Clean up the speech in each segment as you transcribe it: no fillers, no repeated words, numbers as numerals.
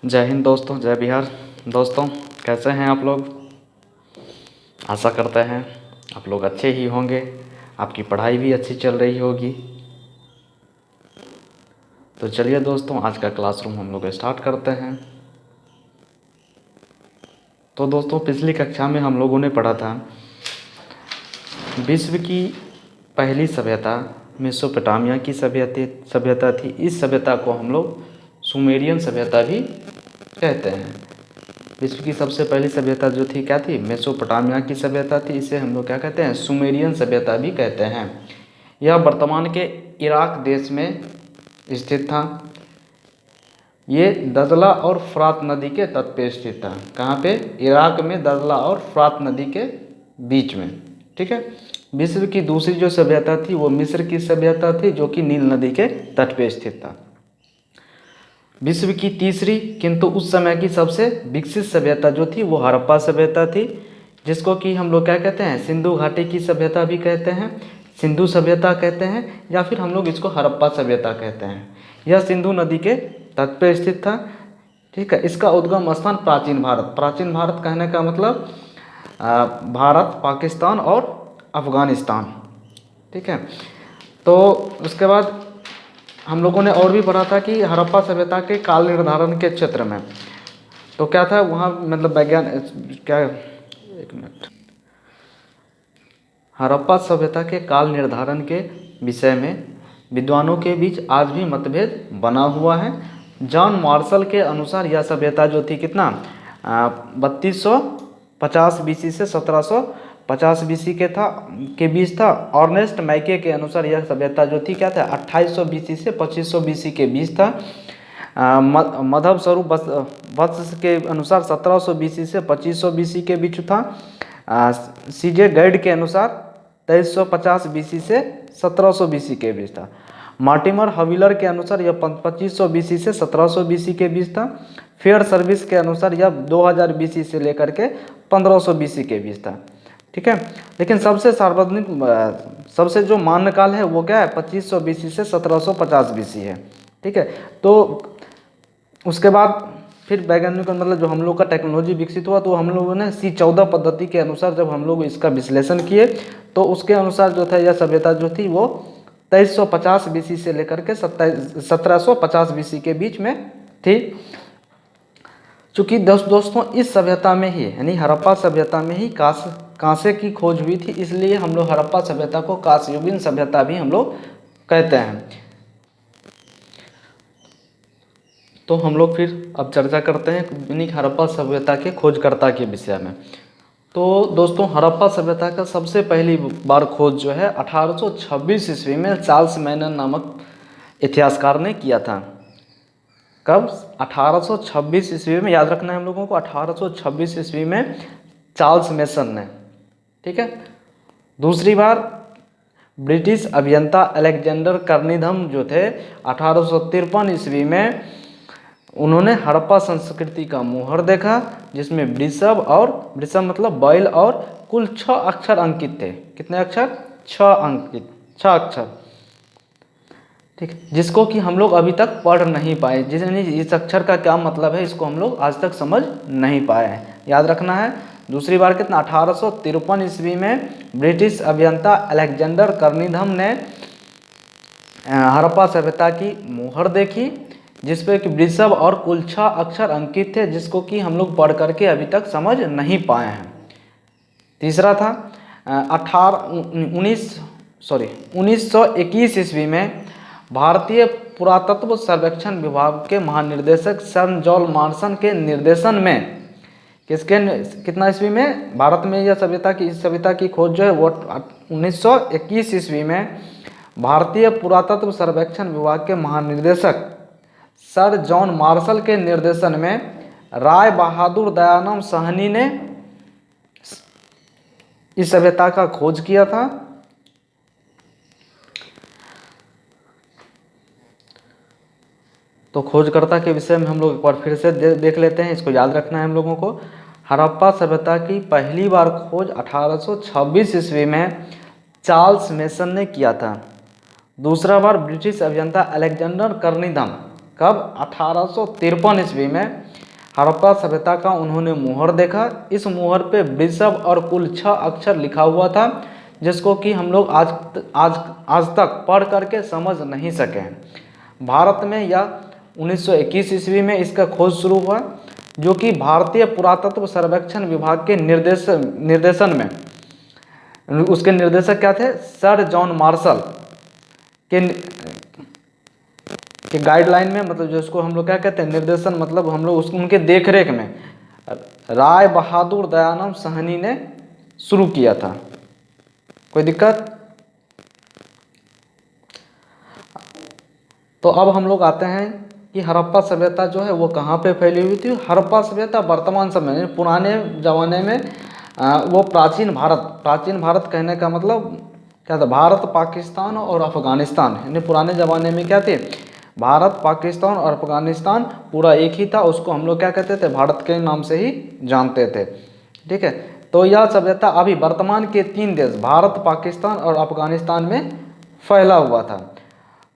जय हिंद दोस्तों, जय बिहार। दोस्तों, कैसे हैं आप लोग? आशा करते हैं आप लोग अच्छे ही होंगे, आपकी पढ़ाई भी अच्छी चल रही होगी। तो चलिए दोस्तों, आज का क्लासरूम हम लोग स्टार्ट करते हैं। तो दोस्तों, पिछली कक्षा में हम लोगों ने पढ़ा था विश्व की पहली सभ्यता मेसोपोटामिया की सभ्यता थी। इस सभ्यता को हम लोग सुमेरियन सभ्यता भी कहते हैं। विश्व की सबसे पहली सभ्यता जो थी क्या थी? मेसोपोटामिया की सभ्यता थी। इसे हम लोग क्या कहते हैं? सुमेरियन सभ्यता भी कहते हैं। यह वर्तमान के इराक देश में स्थित था। ये दजला और फ्रात नदी के तट पे स्थित था। कहाँ पे? इराक में दजला और फ्रात नदी के बीच में। ठीक है। विश्व की दूसरी जो सभ्यता थी वो मिस्र की सभ्यता थी, जो कि नील नदी के तट पे स्थित था। विश्व की तीसरी किंतु उस समय की सबसे विकसित सभ्यता जो थी वो हड़प्पा सभ्यता थी, जिसको कि हम लोग क्या कहते हैं? सिंधु घाटी की सभ्यता भी कहते हैं, सिंधु सभ्यता कहते हैं, या फिर हम लोग इसको हड़प्पा सभ्यता कहते हैं। यह सिंधु नदी के तट पर स्थित था। ठीक है। इसका उद्गम स्थान प्राचीन भारत। प्राचीन भारत कहने का मतलब भारत, पाकिस्तान और अफगानिस्तान। ठीक है। तो उसके बाद हम लोगों ने और भी पढ़ा था कि हड़प्पा सभ्यता के काल निर्धारण के क्षेत्र में तो क्या था वहाँ, मतलब एक मिनट। हड़प्पा सभ्यता के काल निर्धारण के विषय में विद्वानों के बीच आज भी मतभेद बना हुआ है। जॉन मार्शल के अनुसार यह सभ्यता जो थी कितना 3250 बीसी से 1750 बीसी के बीच था। ऑर्नेस्ट मैके के अनुसार यह सभ्यता जो थी क्या था 2800 बीसी से 2500 बीसी के बीच था। मधव स्वरूप वत्स के अनुसार 1700 बीसी से 2500 बीसी के बीच था। सीजे गाइड के अनुसार 2350 बीसी से 1700 बीसी के बीच था। मार्टिमर हविलर के अनुसार यह 2500 बीसी से 1700 बीसी के बीच था। फेयर सर्विस के अनुसार यह 2000 बीसी से लेकर के 1500 बीसी के बीच था। ठीक है। लेकिन सबसे सार्वजनिक सबसे जो मान्य काल है वो क्या है? 2500 बीसी से 1750 बीसी है। ठीक है। तो उसके बाद फिर वैज्ञानिक मतलब जो हम लोग का टेक्नोलॉजी विकसित हुआ तो हम लोगों ने C14 पद्धति के अनुसार जब हम लोग इसका विश्लेषण किए तो उसके अनुसार जो था यह सभ्यता जो थी वो 2350 बीसी से लेकर के 1750 बीसी के बीच में थी। चूँकि दोस्तों इस सभ्यता में ही यानी हड़प्पा सभ्यता में ही कांसे की खोज हुई थी, इसलिए हम लोग हड़प्पा सभ्यता को कांस्ययुगीन सभ्यता भी हम लोग कहते हैं। तो हम लोग फिर अब चर्चा करते हैं यानी हड़प्पा सभ्यता के खोजकर्ता के विषय में। तो दोस्तों, हड़प्पा सभ्यता का सबसे पहली बार खोज जो है 1826 ईस्वी में चार्ल्स मैनन नामक इतिहासकार ने किया था। कब? 1826 ईस्वी में। याद रखना है हम लोगों को, 1826 ईस्वी में चार्ल्स मैसन ने। ठीक है। दूसरी बार ब्रिटिश अभियंता अलेक्जेंडर कर्निघन जो थे 1853 ईस्वी में उन्होंने हड़प्पा संस्कृति का मोहर देखा, जिसमें वृषभ मतलब बैल और कुल 6 अक्षर अंकित थे। कितने अक्षर? 6 अक्षर। ठीक। जिसको कि हम लोग अभी तक पढ़ नहीं पाए। इस अक्षर का क्या मतलब है इसको हम लोग आज तक समझ नहीं पाए हैं। याद रखना है। दूसरी बार कितना? 1853 ईस्वी में ब्रिटिश अभियंता अलेक्जेंडर कर्निघन ने हड़प्पा सभ्यता की मोहर देखी, जिसपे कि वृषभ और कुल 6 अक्षर अंकित थे, जिसको कि हम लोग पढ़ करके अभी तक समझ नहीं पाए हैं। तीसरा था 1921 ईस्वी में भारतीय पुरातत्व सर्वेक्षण विभाग के महानिर्देशक सर जॉन मार्शन के निर्देशन में कितना ईस्वी में भारत में यह सभ्यता की खोज जो है वो 1921 ईस्वी में भारतीय पुरातत्व सर्वेक्षण विभाग के महानिर्देशक सर जॉन मार्शल के निर्देशन में राय बहादुर दयानंद साहनी ने इस सभ्यता का खोज किया था। तो खोजकर्ता के विषय में हम लोग एक बार फिर से देख लेते हैं। इसको याद रखना है हम लोगों को। हड़प्पा सभ्यता की पहली बार खोज 1826 ईस्वी में चार्ल्स मैसन ने किया था। दूसरा बार ब्रिटिश अभियंता अलेक्जेंडर कर्निघन कब? 1853 ईस्वी में हड़प्पा सभ्यता का उन्होंने मुहर देखा। इस मुहर पे वृषभ और कुल 6 अक्षर लिखा हुआ था, जिसको कि हम लोग आज तक पढ़ करके समझ नहीं सके हैं। भारत में या 1921 ईस्वी में इसका खोज शुरू हुआ, जो कि भारतीय पुरातत्व सर्वेक्षण विभाग के निर्देशन में, उसके निर्देशक क्या थे, सर जॉन मार्शल के गाइडलाइन में, मतलब जिसको हम लोग क्या कहते हैं, निर्देशन, मतलब हम लोग उनके देखरेख में राय बहादुर दयानंद साहनी ने शुरू किया था। कोई दिक्कत? तो अब हम लोग आते हैं कि हड़प्पा सभ्यता जो है वो कहाँ पे फैली हुई थी। हड़प्पा सभ्यता वर्तमान समय में, पुराने ज़माने में वो प्राचीन भारत कहने का मतलब क्या था, भारत, पाकिस्तान और अफगानिस्तान, यानी पुराने ज़माने में क्या थे, भारत, पाकिस्तान और अफगानिस्तान पूरा एक ही था। उसको हम लोग क्या कहते थे, भारत के नाम से ही जानते थे। ठीक है, तो यह सभ्यता अभी वर्तमान के 3 देश भारत, पाकिस्तान और अफगानिस्तान में फैला हुआ था।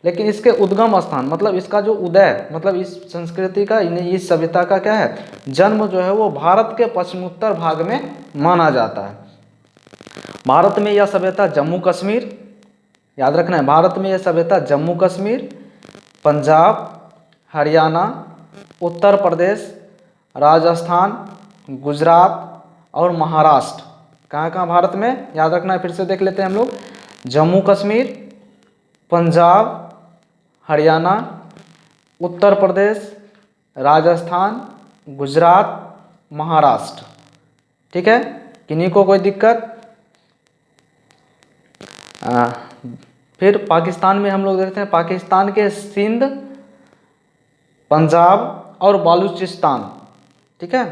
लेकिन इसके उद्गम स्थान, मतलब इसका जो उदय, मतलब इस संस्कृति का, इस सभ्यता का क्या है, जन्म जो है वो भारत के पश्चिमोत्तर भाग में माना जाता है। भारत में यह सभ्यता जम्मू कश्मीर, याद रखना है, भारत में यह सभ्यता जम्मू कश्मीर, पंजाब, हरियाणा, उत्तर प्रदेश, राजस्थान, गुजरात और महाराष्ट्र, कहाँ भारत में, याद रखना है, फिर से देख लेते हैं हम लोग, जम्मू कश्मीर, पंजाब, हरियाणा, उत्तर प्रदेश, राजस्थान, गुजरात, महाराष्ट्र। ठीक है, किन्हीं को कोई दिक्कत? फिर पाकिस्तान में हम लोग देखते हैं, पाकिस्तान के सिंध, पंजाब और बलूचिस्तान। ठीक है,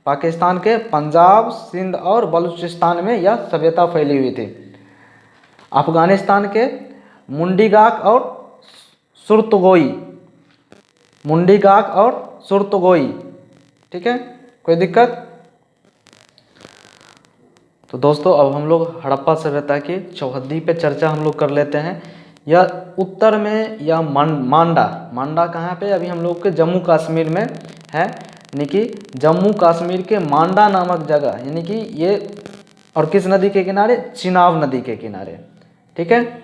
पाकिस्तान के पंजाब, सिंध और बलूचिस्तान में यह सभ्यता फैली हुई थी। अफगानिस्तान के मुंडीगाक और सुरतगोई। ठीक है, कोई दिक्कत? तो दोस्तों अब हम लोग हड़प्पा सभ्यता की चौहद्दी पे चर्चा हम लोग कर लेते हैं। यह उत्तर में या मांडा कहाँ पे, अभी हम लोग के जम्मू कश्मीर में है, यानी कि जम्मू कश्मीर के मांडा नामक जगह, यानी कि ये, और किस नदी के किनारे, चिनाब नदी के किनारे। ठीक है,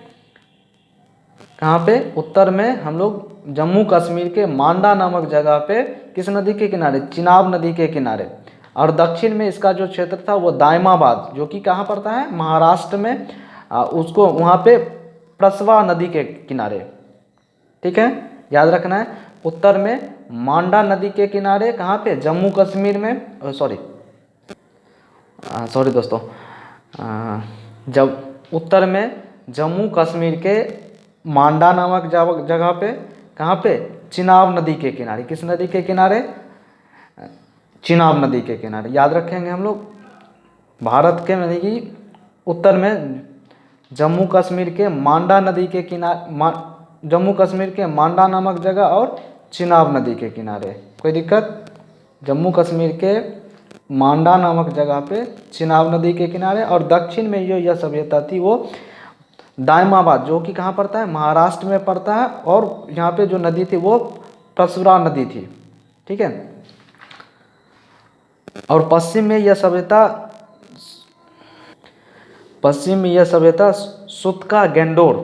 कहाँ पे, उत्तर में हम लोग जम्मू कश्मीर के मांडा नामक जगह पे, किस नदी के किनारे, चिनाब नदी के किनारे। और दक्षिण में इसका जो क्षेत्र था वो दायमाबाद, जो कि कहाँ पड़ता है, महाराष्ट्र में, उसको वहाँ पे प्रसवा नदी के किनारे। ठीक है, याद रखना है, उत्तर में मांडा नदी के किनारे, कहाँ पे, जम्मू कश्मीर में, सॉरी दोस्तों, जब उत्तर में जम्मू कश्मीर के मांडा नामक जगह पे, कहाँ पे, चिनाब नदी के किनारे, किस नदी के किनारे, चिनाब नदी के किनारे। याद रखेंगे हम लोग, भारत के, यानी कि उत्तर में जम्मू कश्मीर के मांडा नदी के किनारे, जम्मू कश्मीर के मांडा नामक जगह और चिनाब नदी के किनारे। कोई दिक्कत? जम्मू कश्मीर के मांडा नामक जगह पे, चिनाब नदी के किनारे। और दक्षिण में जो यह सभ्यता थी वो दायमाबाद, जो कि कहाँ पड़ता है, महाराष्ट्र में पड़ता है, और यहाँ पे जो नदी थी वो प्रसवा नदी थी। ठीक है, और पश्चिम में यह सभ्यता सुतका गेंडोर।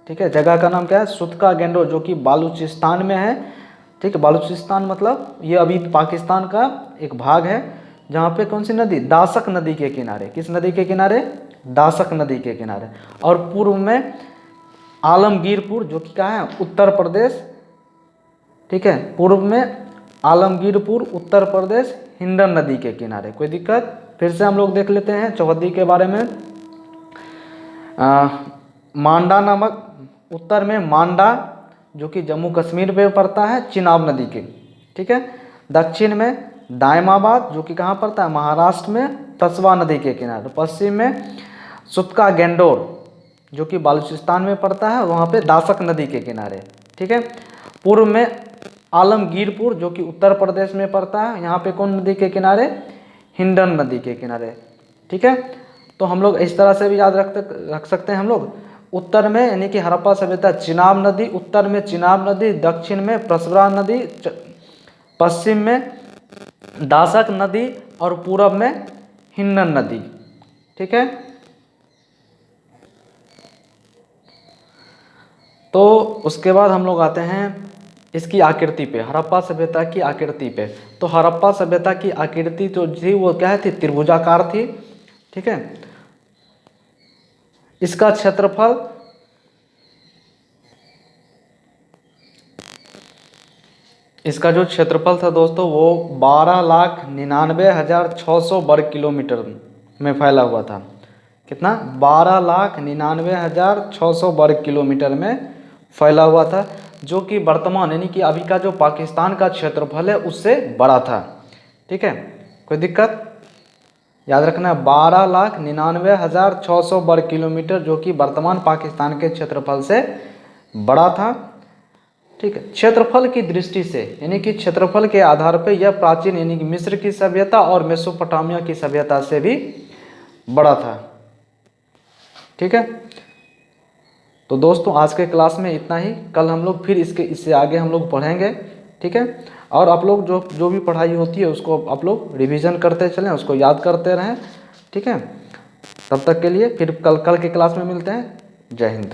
ठीक है, जगह का नाम क्या है, सुतका गेंडोर, जो कि बालूचिस्तान में है। ठीक है, बालूचिस्तान मतलब ये अभी पाकिस्तान का एक भाग है, जहाँ पे कौन सी नदी, दासक नदी के किनारे, किस नदी के किनारे, दासक नदी के किनारे। और पूर्व में आलमगीरपुर, जो कि कहाँ है, उत्तर प्रदेश। ठीक है, पूर्व में आलमगीरपुर, उत्तर प्रदेश, हिंडन नदी के किनारे। कोई दिक्कत? फिर से हम लोग देख लेते हैं चौहद्दी के बारे में। मांडा नामक, उत्तर में मांडा, जो कि जम्मू कश्मीर में पड़ता है, चिनाब नदी के। ठीक है, दक्षिण में दायमाबाद, जो कि कहाँ पड़ता है, महाराष्ट्र में, तसवा नदी के किनारे। पश्चिम में सुतका गेंडोर, जो कि बालूचिस्तान में पड़ता है, वहाँ पे दासक नदी के किनारे। ठीक है, पूर्व में आलमगीरपुर, जो कि उत्तर प्रदेश में पड़ता है, यहाँ पे कौन नदी के किनारे, हिंडन नदी के किनारे। ठीक है, तो हम लोग इस तरह से भी याद रख सकते हैं हम लोग, उत्तर में यानी कि हड़प्पा सभ्यता चिनाब नदी, उत्तर में चिनाब नदी, दक्षिण में प्रसवा नदी, पश्चिम में दाशक नदी और पूरब में हिन्नन नदी। ठीक है, तो उसके बाद हम लोग आते हैं इसकी आकृति पे, हड़प्पा सभ्यता की आकृति पे। तो हड़प्पा सभ्यता की आकृति जो थी वो क्या थी, त्रिभुजाकार थी। ठीक है, इसका क्षेत्रफल इसका जो क्षेत्रफल था दोस्तों वो 12,99,600 वर्ग किलोमीटर में फैला हुआ था। कितना, 12,99,600 वर्ग किलोमीटर में फैला हुआ था, जो कि वर्तमान यानी कि अभी का जो पाकिस्तान का क्षेत्रफल है उससे बड़ा था। ठीक है, कोई दिक्कत, याद रखना 12,99,600 वर्ग किलोमीटर, जो कि वर्तमान पाकिस्तान के क्षेत्रफल से बड़ा था। ठीक है, क्षेत्रफल की दृष्टि से यानी कि क्षेत्रफल के आधार पर यह प्राचीन यानी कि मिस्र की सभ्यता और मेसोपोटामिया की सभ्यता से भी बड़ा था। ठीक है, तो दोस्तों आज के क्लास में इतना ही। कल हम लोग फिर इससे आगे हम लोग पढ़ेंगे। ठीक है, और आप लोग जो भी पढ़ाई होती है उसको आप लोग रिवीजन करते चलें, उसको याद करते रहें। ठीक है, तब तक के लिए फिर कल के क्लास में मिलते हैं। जय हिंद।